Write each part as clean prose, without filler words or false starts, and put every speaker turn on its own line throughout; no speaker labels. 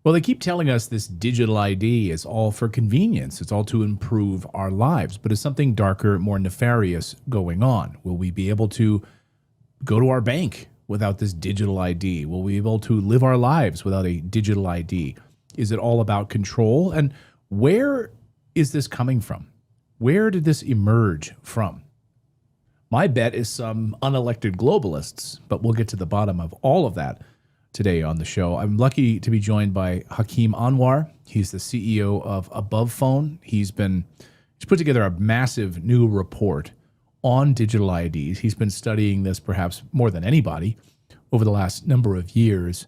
Well, they keep telling us this digital ID is all for convenience. It's all to improve our lives, but is something darker, more nefarious going on? Will we be able to go to our bank without this digital ID? Will we be able to live our lives without a digital ID? Is it all about control? And where is this coming from? Where did this emerge from? My bet is some unelected globalists, but we'll get to the bottom of all of that today on the show. I'm lucky to be joined by Hakeem Anwar. He's the CEO of Above Phone. He's put together a massive new report on digital IDs. He's been studying this perhaps more than anybody over the last number of years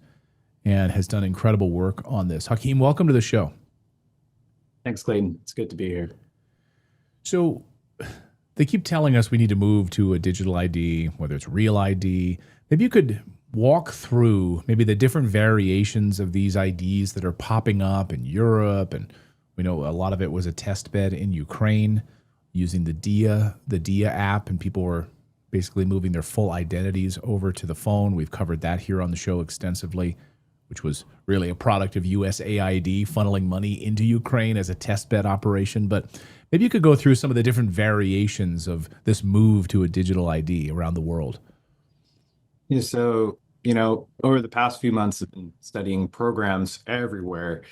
and has done incredible work on this. Hakeem, welcome to the show.
Thanks, Clayton. It's good to be here.
So they keep telling us we need to move to a digital ID, whether it's real ID. Maybe you could walk through maybe the different variations of these IDs that are popping up in Europe. And we know a lot of it was a test bed in Ukraine using the Dia app, and people were basically moving their full identities over to the phone. We've covered that here on the show extensively, which was really a product of USAID funneling money into Ukraine as a test bed operation. But maybe you could go through some of the different variations of this move to a digital ID around the world.
Yeah, so, over the past few months, I've been studying programs everywhere,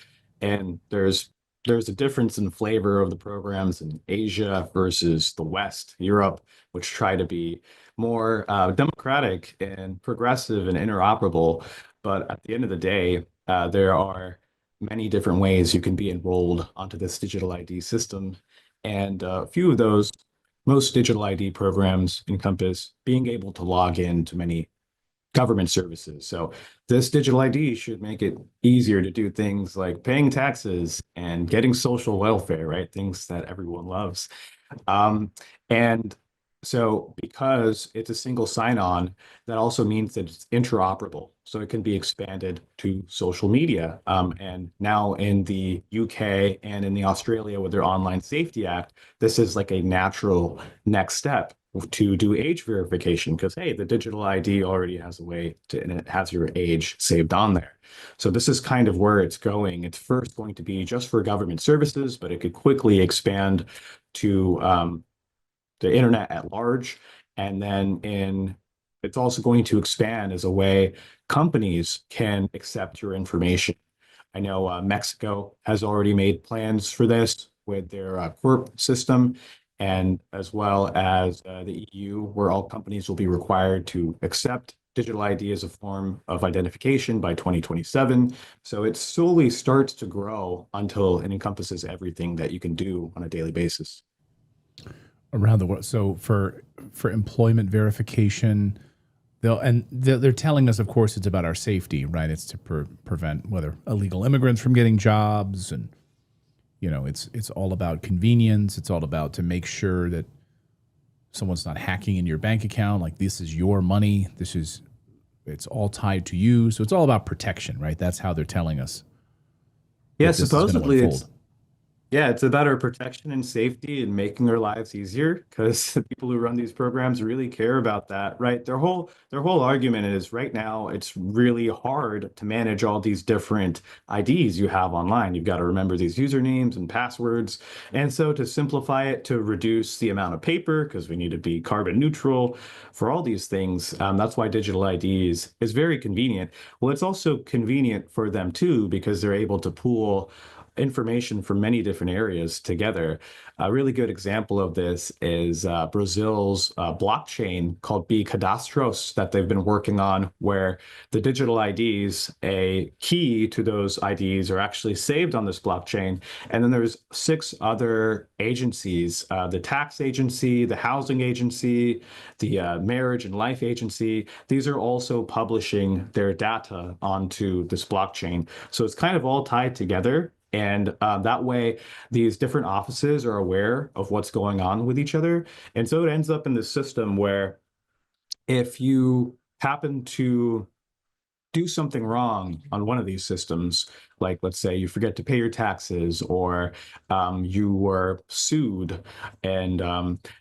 and there's a difference in flavor of the programs in Asia versus the West, Europe, which try to be more democratic and progressive and interoperable. But at the end of the day, there are many different ways you can be enrolled onto this digital ID system. And a few of those, most digital ID programs encompass being able to log in to many government services. So this digital ID should make it easier to do things like paying taxes and getting social welfare, right? Things that everyone loves. And so because it's a single sign-on, that also means that it's interoperable. So it can be expanded to social media. And now in the UK and in the Australia with their Online Safety Act, this is like a natural next step to do age verification because, hey, the digital ID already has a way to, and it has your age saved on there. So this is kind of where it's going. It's first going to be just for government services, but it could quickly expand to the internet at large. And then it's also going to expand as a way companies can accept your information. I know Mexico has already made plans for this with their Corp system, and as well as the EU, where all companies will be required to accept digital ID as a form of identification by 2027. So it slowly starts to grow until it encompasses everything that you can do on a daily basis.
Around the world. So for employment verification, they're telling us, of course, it's about our safety, right? It's to prevent whether illegal immigrants from getting jobs, and it's all about convenience. It's all about to make sure that someone's not hacking in your bank account. Like, this is your money. It's all tied to you. So it's all about protection, right? That's how they're telling us.
Yeah, supposedly it's about our protection and safety and making our lives easier because the people who run these programs really care about that, right? Their whole argument is right now it's really hard to manage all these different IDs you have online. You've got to remember these usernames and passwords. And so to simplify it, to reduce the amount of paper, because we need to be carbon neutral for all these things, that's why digital ID is very convenient. Well, it's also convenient for them too, because they're able to pool information from many different areas together. A really good example of this is Brazil's blockchain called bCadastros that they've been working on, where the digital IDs, a key to those IDs, are actually saved on this blockchain. And then there's 6 other agencies, the tax agency, the housing agency, the marriage and life agency. These are also publishing their data onto this blockchain. So it's kind of all tied together. And that way, these different offices are aware of what's going on with each other. And so it ends up in this system where if you happen to do something wrong on one of these systems, like let's say you forget to pay your taxes, or you were sued, and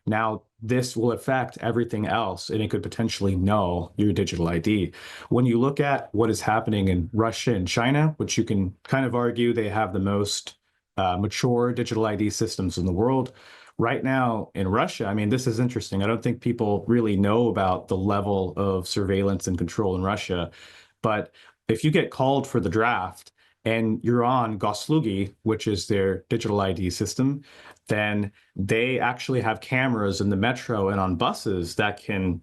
now this will affect everything else, and it could potentially null your digital ID. When you look at what is happening in Russia and China, which you can kind of argue they have the most mature digital ID systems in the world. Right now in Russia, I mean, this is interesting. I don't think people really know about the level of surveillance and control in Russia. But if you get called for the draft and you're on Goslugi, which is their digital ID system, then they actually have cameras in the metro and on buses that can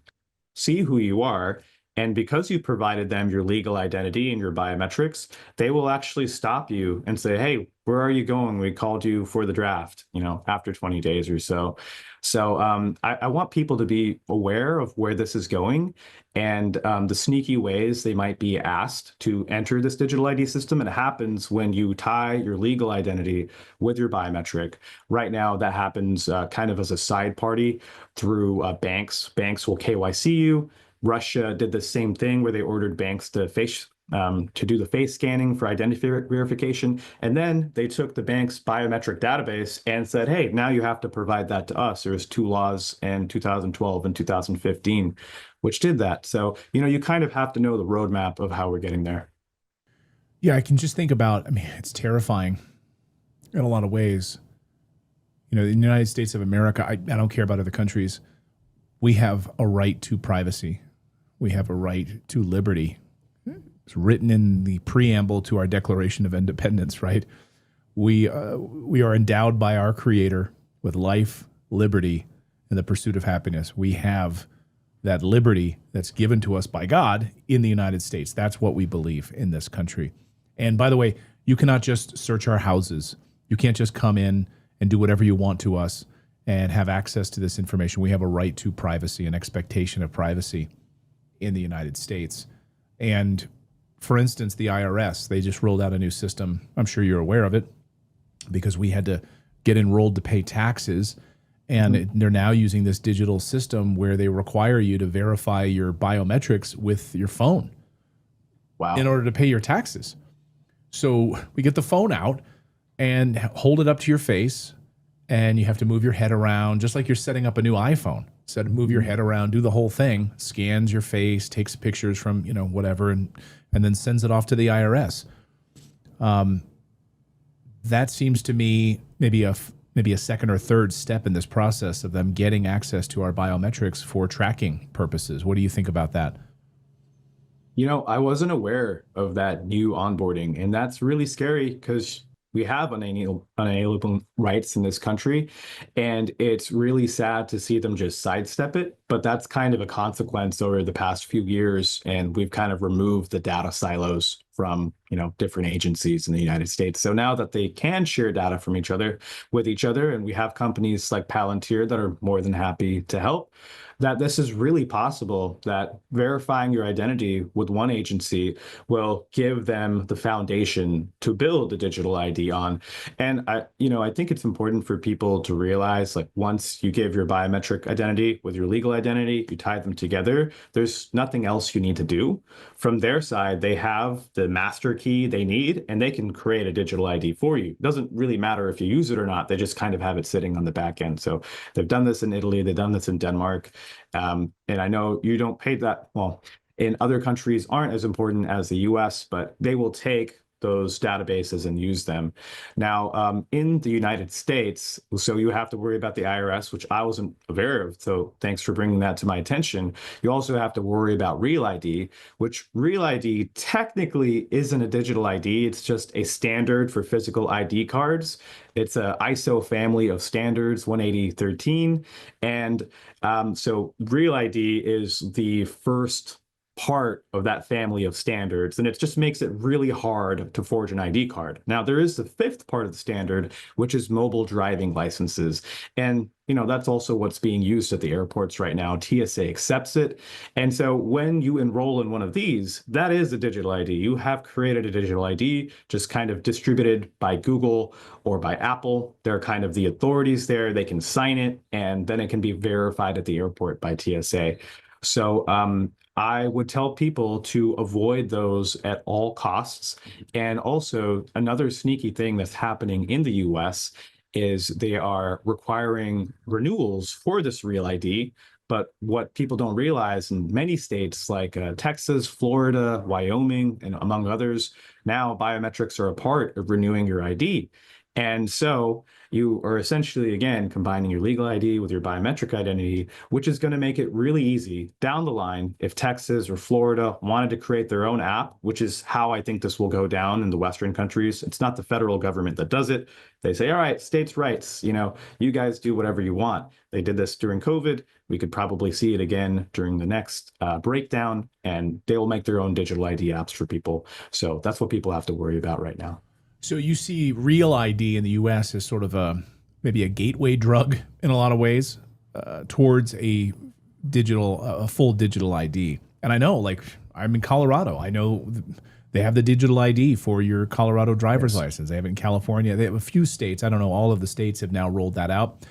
see who you are. And because you provided them your legal identity and your biometrics, they will actually stop you and say, hey, where are you going? We called you for the draft, after 20 days or so. So I want people to be aware of where this is going and the sneaky ways they might be asked to enter this digital ID system. And it happens when you tie your legal identity with your biometric. Right now, that happens kind of as a side party through banks. Banks will KYC you. Russia did the same thing where they ordered banks to do the face scanning for identity verification. And then they took the bank's biometric database and said, hey, now you have to provide that to us. There's two laws in 2012 and 2015, which did that. So, you kind of have to know the roadmap of how we're getting there.
Yeah, I can just think about, it's terrifying in a lot of ways. In the United States of America, I don't care about other countries. We have a right to privacy. We have a right to liberty. It's written in the preamble to our Declaration of Independence, right? We are endowed by our Creator with life, liberty, and the pursuit of happiness. We have that liberty that's given to us by God in the United States. That's what we believe in this country. And by the way, you cannot just search our houses. You can't just come in and do whatever you want to us and have access to this information. We have a right to privacy, an expectation of privacy in the United States. And for instance, the IRS, they just rolled out a new system. I'm sure you're aware of it because we had to get enrolled to pay taxes. And they're now using this digital system where they require you to verify your biometrics with your phone.
Wow.
In order to pay your taxes. So we get the phone out and hold it up to your face, and you have to move your head around, just like you're setting up a new iPhone. So move your head around, do the whole thing, scans your face, takes pictures from, whatever, and then sends it off to the IRS. That seems to me maybe a second or third step in this process of them getting access to our biometrics for tracking purposes. What do you think about that?
I wasn't aware of that new onboarding, and that's really scary because we have unalienable rights in this country, and it's really sad to see them just sidestep it. But that's kind of a consequence over the past few years, and we've kind of removed the data silos from different agencies in the United States. So now that they can share data from each other with each other, and we have companies like Palantir that are more than happy to help, that this is really possible, that verifying your identity with one agency will give them the foundation to build a digital ID on. And I think it's important for people to realize, like, once you give your biometric identity with your legal identity, you tie them together, there's nothing else you need to do. From their side, they have the master key they need, and they can create a digital ID for you. It doesn't really matter if you use it or not. They just kind of have it sitting on the back end. So they've done this in Italy, they've done this in Denmark. And I know you don't pay that. Well, in other countries aren't as important as the US, but they will take those databases and use them. Now, in the United States, so you have to worry about the IRS, which I wasn't aware of. So thanks for bringing that to my attention. You also have to worry about Real ID, which Real ID technically isn't a digital ID. It's just a standard for physical ID cards. It's a ISO family of standards, 18013. And so Real ID is the first part of that family of standards, and it just makes it really hard to forge an ID card. Now, there is the fifth part of the standard, which is mobile driving licenses. And that's also what's being used at the airports right now. TSA accepts it. And so when you enroll in one of these, that is a digital ID. You have created a digital ID, just kind of distributed by Google or by Apple. They're kind of the authorities there. They can sign it, and then it can be verified at the airport by TSA. So I would tell people to avoid those at all costs. And also, another sneaky thing that's happening in the US is they are requiring renewals for this Real ID. But what people don't realize in many states like Texas, Florida, Wyoming, and among others, now biometrics are a part of renewing your ID. And so you are essentially, again, combining your legal ID with your biometric identity, which is going to make it really easy down the line if Texas or Florida wanted to create their own app, which is how I think this will go down in the Western countries. It's not the federal government that does it. They say, all right, states' rights, you guys do whatever you want. They did this during COVID. We could probably see it again during the next breakdown, and they will make their own digital ID apps for people. So that's what people have to worry about right now.
So you see Real ID in the U.S. as sort of maybe a gateway drug in a lot of ways towards a full digital ID. And I know, like, I'm in Colorado. I know they have the digital ID for your Colorado driver's license. They have it in California. They have a few states. I don't know. All of the states have now rolled that out.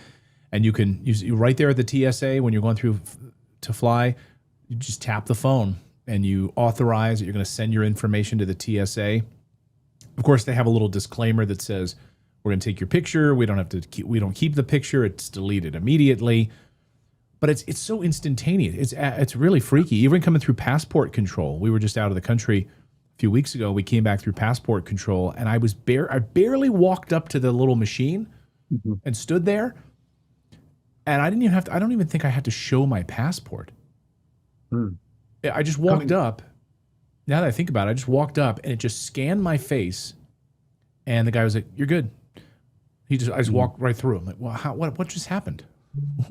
And you can right there at the TSA when you're going through to fly, you just tap the phone and you authorize that you're going to send your information to the TSA. Of course, they have a little disclaimer that says we're going to take your picture. We don't keep the picture. It's deleted immediately. But it's so instantaneous. It's really freaky. Even coming through passport control. We were just out of the country a few weeks ago. We came back through passport control, and I barely walked up to the little machine and stood there. And I don't even think I had to show my passport. I just walked up. Now that I think about it, I just walked up and it just scanned my face, and the guy was like, "You're good." I just walked right through. I'm like, "Well, what just happened?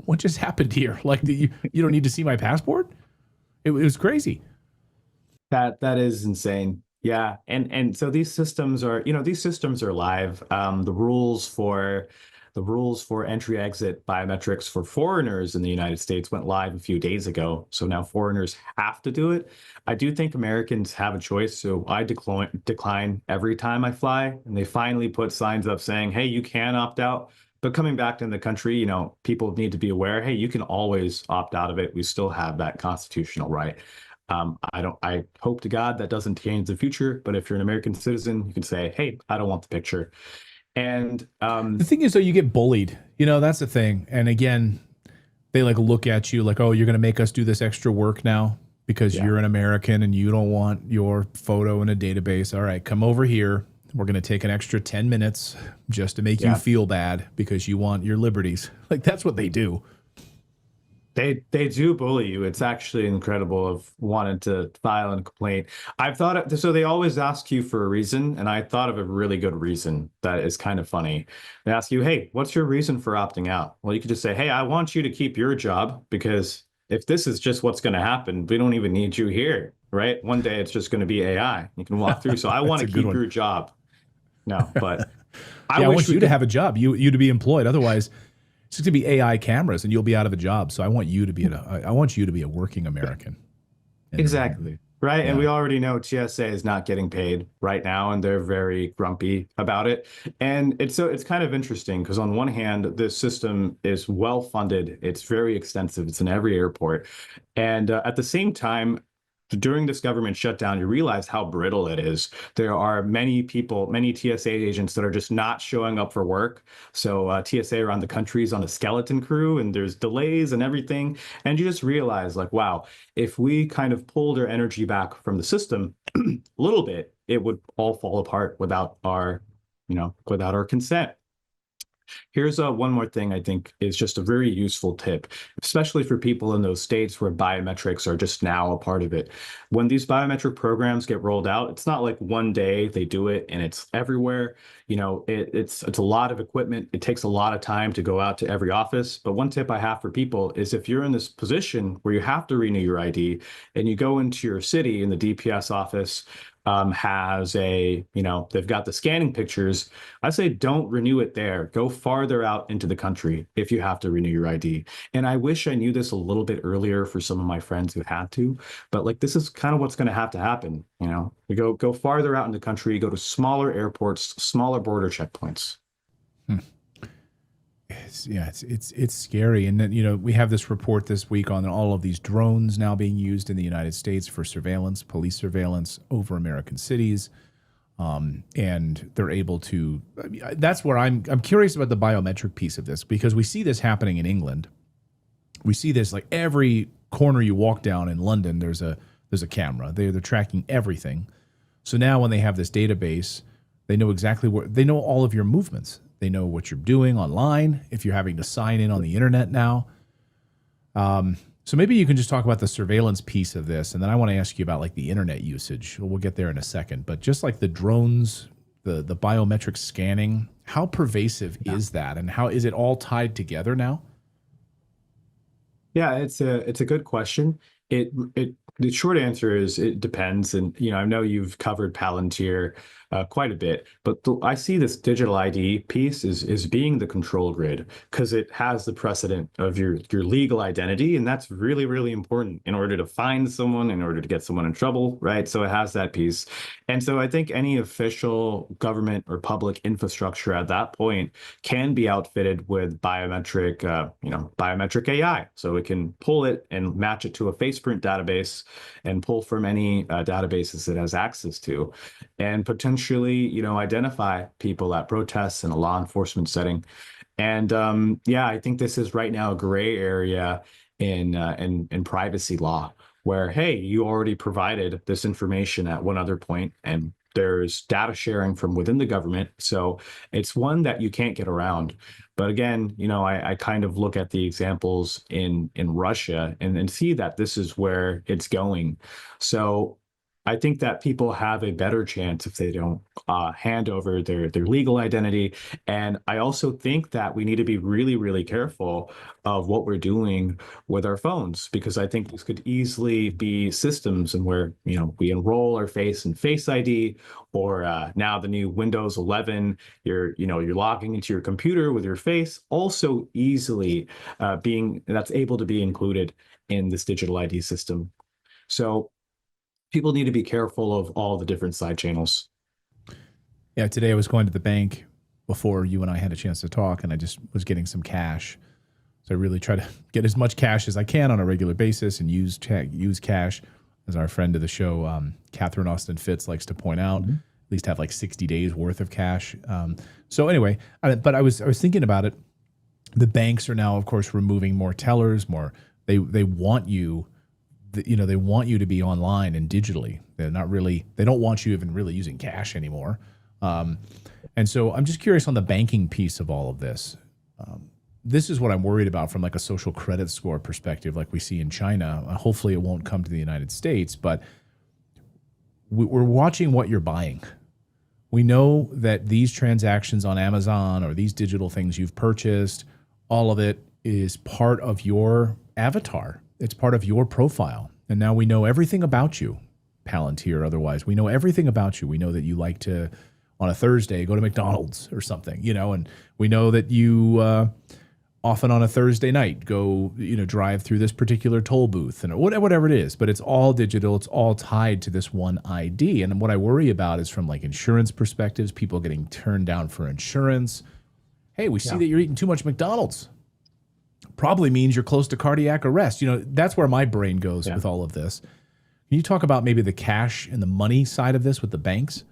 What just happened here? Like, you don't need to see my passport?" It was crazy.
That is insane. Yeah, and so these systems are live. The rules for entry exit biometrics for foreigners in the United States went live a few days ago. So now foreigners have to do it. I do think Americans have a choice. So I decline every time I fly. And they finally put signs up saying, hey, you can opt out. But coming back to the country, people need to be aware, hey, you can always opt out of it. We still have that constitutional right. I hope to God that doesn't change the future. But if you're an American citizen, you can say, hey, I don't want the picture. And
the thing is, though, you get bullied. That's the thing. And again, they look at you like, oh, you're going to make us do this extra work now because you're an American and you don't want your photo in a database. All right, come over here. We're going to take an extra 10 minutes just to make you feel bad because you want your liberties. That's what they do.
They do bully you. It's actually incredible of wanting to file a complaint. So they always ask you for a reason, and I thought of a really good reason that is kind of funny. They ask you, hey, what's your reason for opting out? Well, you could just say, hey, I want you to keep your job because if this is just what's going to happen, we don't even need you here, right? One day it's just going to be AI. You can walk through. So I want to keep your job. No, but
I want you to have a job, you to be employed. Otherwise, it's going to be AI cameras, and you'll be out of a job. So I want you to be a working American.
Exactly. Right. Yeah. And we already know TSA is not getting paid right now, and they're very grumpy about it. And it's kind of interesting because on one hand, this system is well funded. It's very extensive. It's in every airport. And at the same time, during this government shutdown, you realize how brittle it is. There are many people, many TSA agents that are just not showing up for work. So TSA around the country is on a skeleton crew, and there's delays and everything. And you just realize, wow, if we kind of pulled our energy back from the system a little bit, it would all fall apart without our consent. Here's one more thing I think is just a very useful tip, especially for people in those states where biometrics are just now a part of it. When these biometric programs get rolled out, it's not like one day they do it and it's everywhere. It's a lot of equipment. It takes a lot of time to go out to every office. But one tip I have for people is if you're in this position where you have to renew your ID and you go into your city and the DPS office they've got the scanning pictures, I say don't renew it there. Go farther out into the country if you have to renew your ID. And I wish I knew this a little bit earlier for some of my friends who had to, but this is kind of what's going to happen. You go farther out in the country, go to smaller airports, smaller border checkpoints.
it's scary. And then, we have this report this week on all of these drones now being used in the United States for surveillance, police surveillance over American cities. And they're able to. That's where I'm curious about the biometric piece of this, because we see this happening in England. We see this like every corner you walk down in London. There's a camera. They're tracking everything. So now when they have this database, they know exactly they know all of your movements. They know what you're doing online. If you're having to sign in on the internet now. So maybe you can just talk about the surveillance piece of this, and then I want to ask you about like the internet usage. We'll get there in a second, but just like the drones, the biometric scanning, how pervasive is that, and how is it all tied together now?
Yeah, it's a good question. The short answer is it depends, and I know you've covered Palantir quite a bit, but I see this digital ID piece is being the control grid because it has the precedent of your legal identity, and that's really, really important in order to find someone, in order to get someone in trouble, right? So it has that piece, and so I think any official government or public infrastructure at that point can be outfitted with biometric AI, so it can pull it and match it to a faceprint database and pull from any databases it has access to, and potentially, identify people at protests in a law enforcement setting. And yeah, I think this is right now a gray area in privacy law, where hey, you already provided this information at one other point, and there's data sharing from within the government, so it's one that you can't get around. But again, I kind of look at the examples in Russia and see that this is where it's going. So I think that people have a better chance if they don't hand over their legal identity. And I also think that we need to be really, really careful of what we're doing with our phones, because I think this could easily be systems and where, we enroll our face in Face ID, or now the new Windows 11, you're logging into your computer with your face, also easily that's able to be included in this digital ID system. So people need to be careful of all the different side channels.
Yeah, today I was going to the bank before you and I had a chance to talk, and I just was getting some cash. So I really try to get as much cash as I can on a regular basis and use cash, as our friend of the show, Catherine Austin Fitz, likes to point out. At least have like 60 days worth of cash. So anyway, but I was thinking about it. The banks are now, of course, removing more tellers. They want you. They want you to be online and digitally. They don't want you even really using cash anymore. And so I'm just curious on the banking piece of all of this. This is what I'm worried about from like a social credit score perspective, like we see in China. Hopefully it won't come to the United States, but we're watching what you're buying. We know that these transactions on Amazon or these digital things you've purchased, all of it is part of your avatar. It's part of your profile. And now we know everything about you, Palantir, otherwise. We know everything about you. We know that you like to, on a Thursday, go to McDonald's or something, and we know that you often on a Thursday night go, drive through this particular toll booth and whatever it is. But it's all digital. It's all tied to this one ID. And what I worry about is from like insurance perspectives, people getting turned down for insurance. Hey, we see that you're eating too much McDonald's. Probably means you're close to cardiac arrest. That's where my brain goes with all of this. Can you talk about maybe the cash and the money side of this with the banks?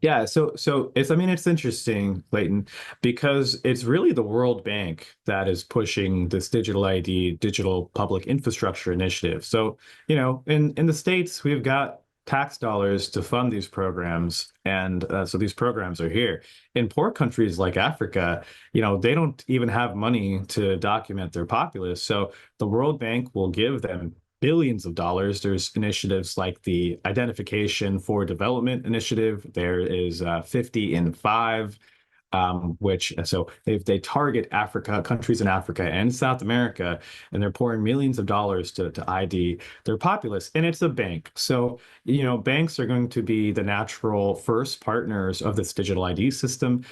Yeah, so it's interesting, Clayton, because it's really the World Bank that is pushing this digital ID, digital public infrastructure initiative. So, in the States, we've got tax dollars to fund these programs, and so these programs are here. In poor countries like Africa, they don't even have money to document their populace, so the World Bank will give them billions of dollars. There's initiatives like the Identification for Development Initiative. There is 50 in 5, which so they target countries in Africa and South America, and they're pouring millions of dollars to ID their populace. And it's a bank. So, banks are going to be the natural first partners of this digital ID system.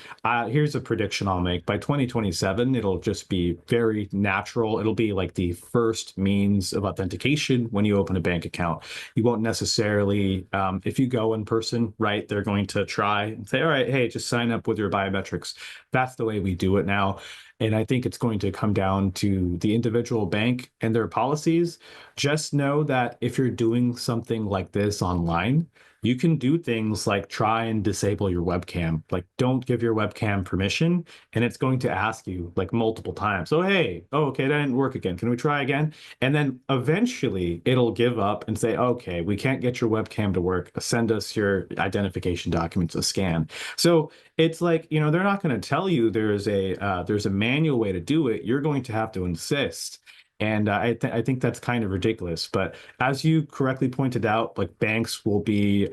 Here's a prediction I'll make. By 2027, it'll just be very natural. It'll be like the first means of authentication when you open a bank account. You won't necessarily, if you go in person, right, they're going to try and say, all right, hey, just sign up with your biometric biometrics. That's the way we do it now. And I think it's going to come down to the individual bank and their policies. Just know that if you're doing something like this online, you can do things like try and disable your webcam. Like, don't give your webcam permission, and it's going to ask you like multiple times. Oh, hey, oh, okay, that didn't work again. Can we try again? And then eventually it'll give up and say, okay, we can't get your webcam to work. Send us your identification documents, a scan. So it's like, they're not going to tell you there's a manual way to do it. You're going to have to insist. And I think that's kind of ridiculous. But as you correctly pointed out, like banks will be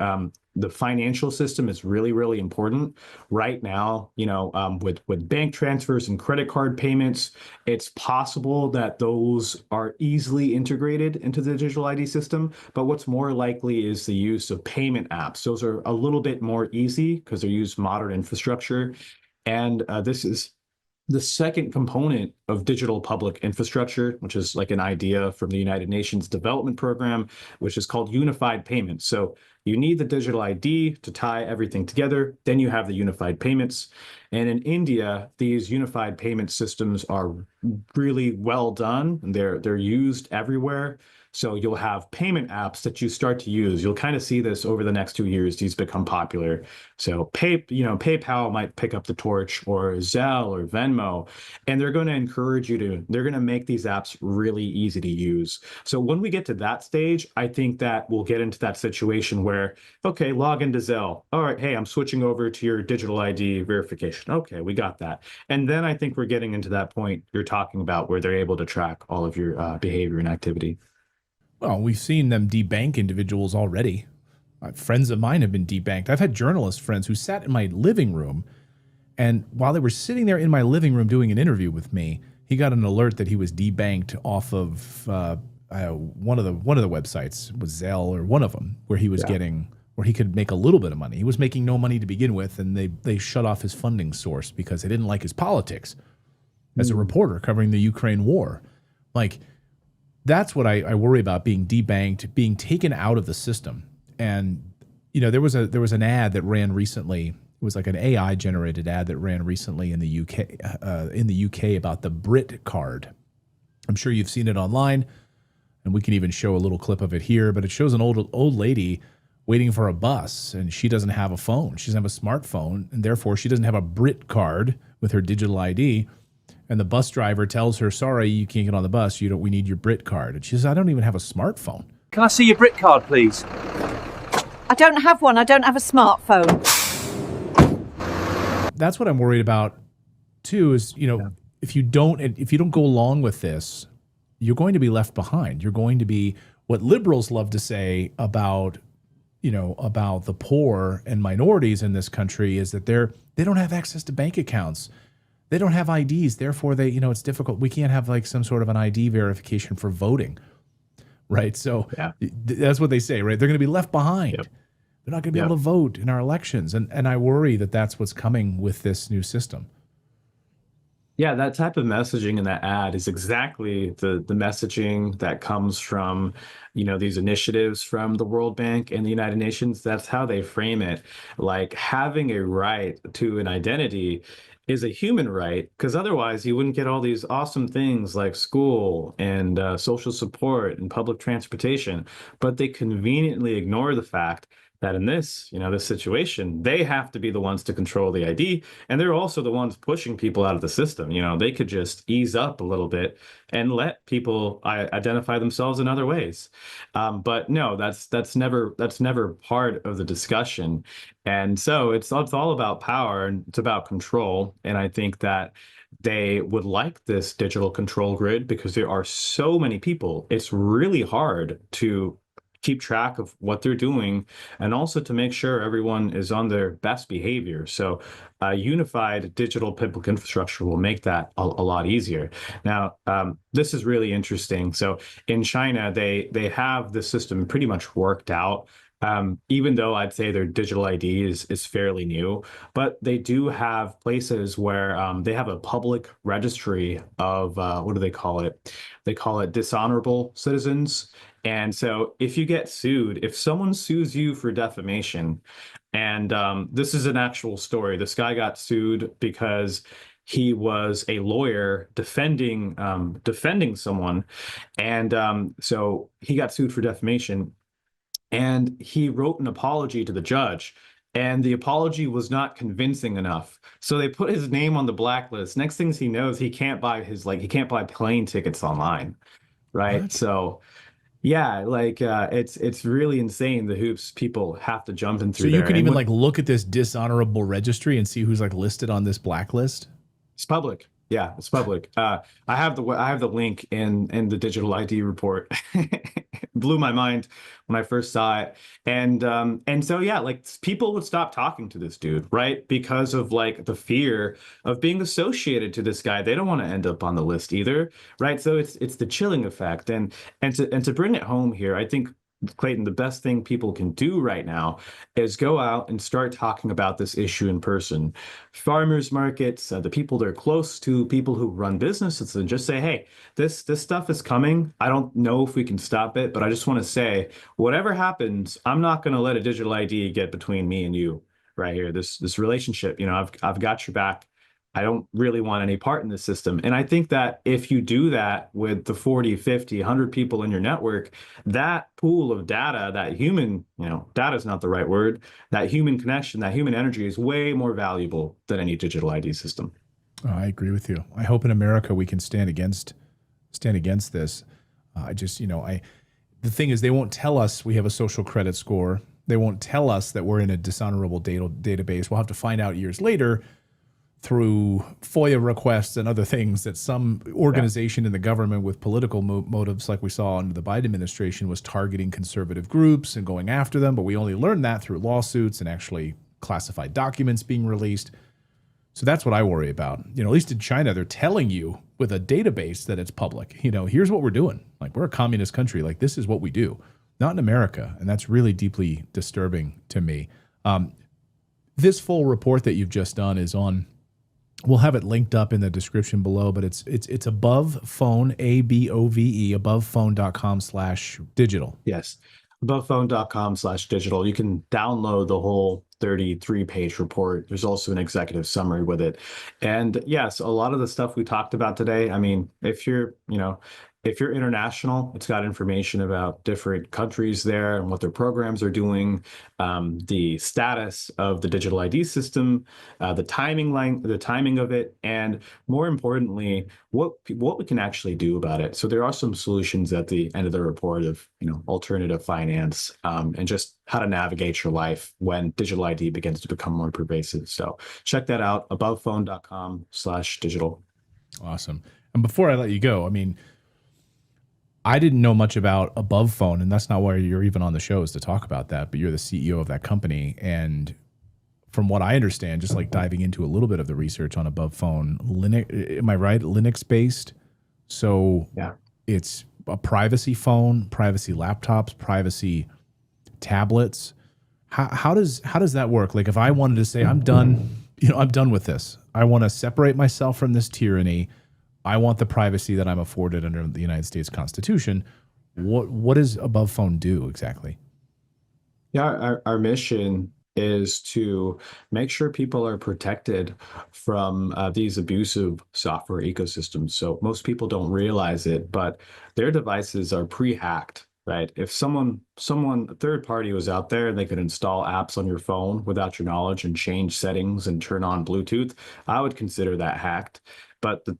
the financial system is really, really important right now. With bank transfers and credit card payments, it's possible that those are easily integrated into the digital ID system. But what's more likely is the use of payment apps. Those are a little bit more easy because they use modern infrastructure. And this is the second component of digital public infrastructure, which is like an idea from the United Nations Development Program, which is called unified payments. So you need the digital ID to tie everything together. Then you have the unified payments. And in India, these unified payment systems are really well done. They're used everywhere. So you'll have payment apps that you start to use. You'll kind of see this over the next 2 years. These become popular. So PayPal might pick up the torch, or Zelle or Venmo, and they're going to encourage you they're going to make these apps really easy to use. So when we get to that stage, I think that we'll get into that situation where, okay, log into Zelle. All right, hey, I'm switching over to your digital ID verification. Okay, we got that. And then I think we're getting into that point you're talking about where they're able to track all of your behavior and activity.
Well, we've seen them debank individuals already. Friends of mine have been debanked. I've had journalist friends who sat in my living room, and while they were sitting there in my living room doing an interview with me, he got an alert that he was debanked off of one of the websites. It was Zelle or one of them, where he was where he could make a little bit of money. He was making no money to begin with, and they shut off his funding source because they didn't like his politics as a reporter covering the Ukraine war. Like, that's what I worry about, being debanked, being taken out of the system. And there was an ad that ran recently. It was like an AI generated ad that ran recently in the UK about the Brit card. I'm sure you've seen it online, and we can even show a little clip of it here. But it shows an old lady waiting for a bus, and she doesn't have a phone. She doesn't have a smartphone, and therefore she doesn't have a Brit card with her digital ID. And the bus driver tells her, sorry, you can't get on the bus. We need your Brit card. And she says, I don't even have a smartphone.
Can I see your Brit card, please?
I don't have one. I don't have a smartphone.
That's what I'm worried about too, is, if you don't go along with this, you're going to be left behind. You're going to be what liberals love to say about the poor and minorities in this country, is that they don't have access to bank accounts. They don't have IDs, therefore it's difficult. We can't have like some sort of an ID verification for voting, right? So that's what they say, right? They're going to be left behind. Yep. They're not going to be able to vote in our elections, and I worry that that's what's coming with this new system.
Yeah, that type of messaging in that ad is exactly the messaging that comes from, these initiatives from the World Bank and the United Nations. That's how they frame it. Like, having a right to an identity is a human right, because otherwise you wouldn't get all these awesome things like school and social support and public transportation. But they conveniently ignore the fact that in this situation, they have to be the ones to control the ID, and they're also the ones pushing people out of the system. They could just ease up a little bit and let people identify themselves in other ways. But no, that's never part of the discussion. And so it's all about power, and it's about control. And I think that they would like this digital control grid because there are so many people. It's really hard to keep track of what they're doing, and also to make sure everyone is on their best behavior. So a unified digital public infrastructure will make that a lot easier. Now, this is really interesting. So in China, they have the system pretty much worked out. Even though I'd say their digital ID is fairly new, but they do have places where they have a public registry of what do they call it? They call it dishonorable citizens. And so if you get sued, if someone sues you for defamation, and this is an actual story, this guy got sued because he was a lawyer defending someone, and so he got sued for defamation, and he wrote an apology to the judge. And the apology was not convincing enough. So they put his name on the blacklist. Next things he knows, he can't buy he can't buy plane tickets online. Right.
What?
So yeah, like it's really insane the hoops people have to jump in
So
through
you
there.
can
And
even
when-
like look at this dishonorable registry and see who's like listed on this blacklist.
It's public. Yeah, it's public. I have the link in the digital ID report. It blew my mind when I first saw it. And so yeah, like people would stop talking to this dude, right? Because of like the fear of being associated to this guy. They don't want to end up on the list either, right? So it's the chilling effect. And to bring it home here, I think, Clayton, the best thing people can do right now is go out and start talking about this issue in person. Farmers markets, the people that are close to people who run businesses, and just say, hey, this stuff is coming. I don't know if we can stop it, but I just want to say, whatever happens, I'm not going to let a digital ID get between me and you right here. This relationship, I've got your back. I don't really want any part in the system. And I think that if you do that with the 40, 50, 100 people in your network, that pool of data, that human, data is not the right word, that human connection, that human energy is way more valuable than any digital ID system.
Oh, I agree with you. I hope in America we can stand against this. The thing is, they won't tell us we have a social credit score. They won't tell us that we're in a dishonorable database. We'll have to find out years later through FOIA requests and other things that some organization in the government with political motives, like we saw under the Biden administration, was targeting conservative groups and going after them. But we only learned that through lawsuits and actually classified documents being released. So that's what I worry about. At least in China, they're telling you with a database that it's public. Here's what we're doing. Like, we're a communist country. Like, this is what we do. Not in America. And that's really deeply disturbing to me. This full report that you've just done is on. We'll have it linked up in the description below, but it's Above Phone, ABOVE, abovephone.com/digital.
Yes. Abovephone.com/digital. You can download the whole 33-page report. There's also an executive summary with it. And yes, a lot of the stuff we talked about today, I mean, if you're international, it's got information about different countries there and what their programs are doing, the status of the digital ID system, the timing of it, and more importantly, what we can actually do about it. So there are some solutions at the end of the report of alternative finance, and just how to navigate your life when digital ID begins to become more pervasive. So check that out, abovephone.com/digital.
Awesome. And before I let you go, I mean, I didn't know much about Above Phone, and that's not why you're even on the show, is to talk about that, but you're the CEO of that company. And from what I understand, just like diving into a little bit of the research on Above Phone, Linux, am I right? Linux based. So
Yeah.
It's a privacy phone, privacy laptops, privacy tablets. How does that work? Like, if I wanted to say, I'm done, I'm done with this. I want to separate myself from this tyranny. I want the privacy that I'm afforded under the United States Constitution. What does Above Phone do exactly?
Yeah, our mission is to make sure people are protected from these abusive software ecosystems. So most people don't realize it, but their devices are pre-hacked, right? If someone, a third party was out there and they could install apps on your phone without your knowledge and change settings and turn on Bluetooth, I would consider that hacked. But the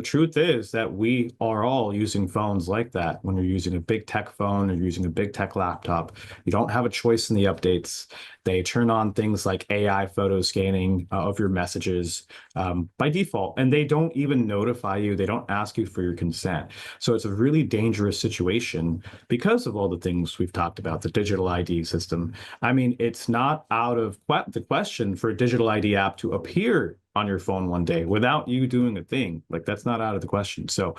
truth is that we are all using phones like that. When you're using a big tech phone or using a big tech laptop, you don't have a choice in the updates. They turn on things like AI photo scanning of your messages by default, and they don't even notify you. They don't ask you for your consent. So it's a really dangerous situation because of all the things we've talked about, the digital ID system. I mean, it's not out of the question for a digital ID app to appear on your phone one day without you doing a thing. Like that's not out of the question. So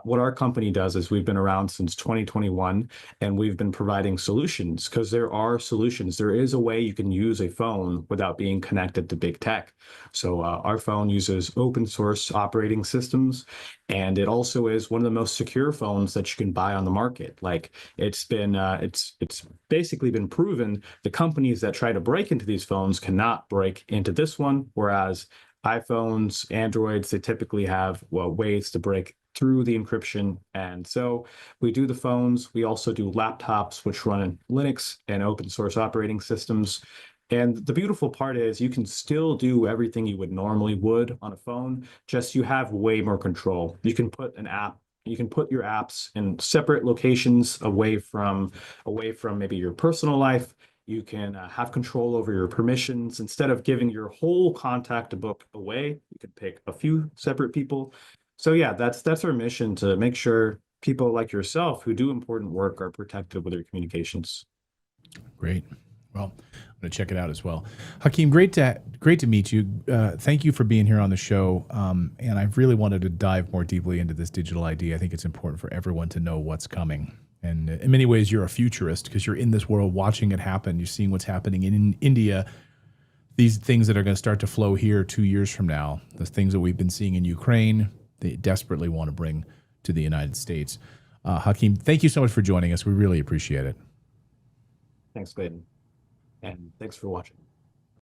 what our company does is we've been around since 2021 and we've been providing solutions because there are solutions. There is a way you can use a phone without being connected to big tech. So our phone uses open source operating systems, and it also is one of the most secure phones that you can buy on the market. Like it's been it's basically been proven the companies that try to break into these phones cannot break into this one, whereas iPhones, Androids, they typically have ways to break through the encryption. And so we do the phones. We also do laptops, which run in Linux and open source operating systems. And the beautiful part is you can still do everything you would normally would on a phone, just you have way more control. You can put your apps in separate locations away from maybe your personal life. You can have control over your permissions. Instead of giving your whole contact book away, you could pick a few separate people. So yeah, that's our mission, to make sure people like yourself who do important work are protected with their communications.
Great. Well, I'm going to check it out as well. Hakeem, great to meet you. Thank you for being here on the show. And I really wanted to dive more deeply into this digital ID. I think it's important for everyone to know what's coming. And in many ways, you're a futurist because you're in this world watching it happen. You're seeing what's happening in India, these things that are going to start to flow here 2 years from now, the things that we've been seeing in Ukraine, they desperately want to bring to the United States. Hakeem, thank you so much for joining us. We really appreciate it.
Thanks, Clayton. And thanks for watching.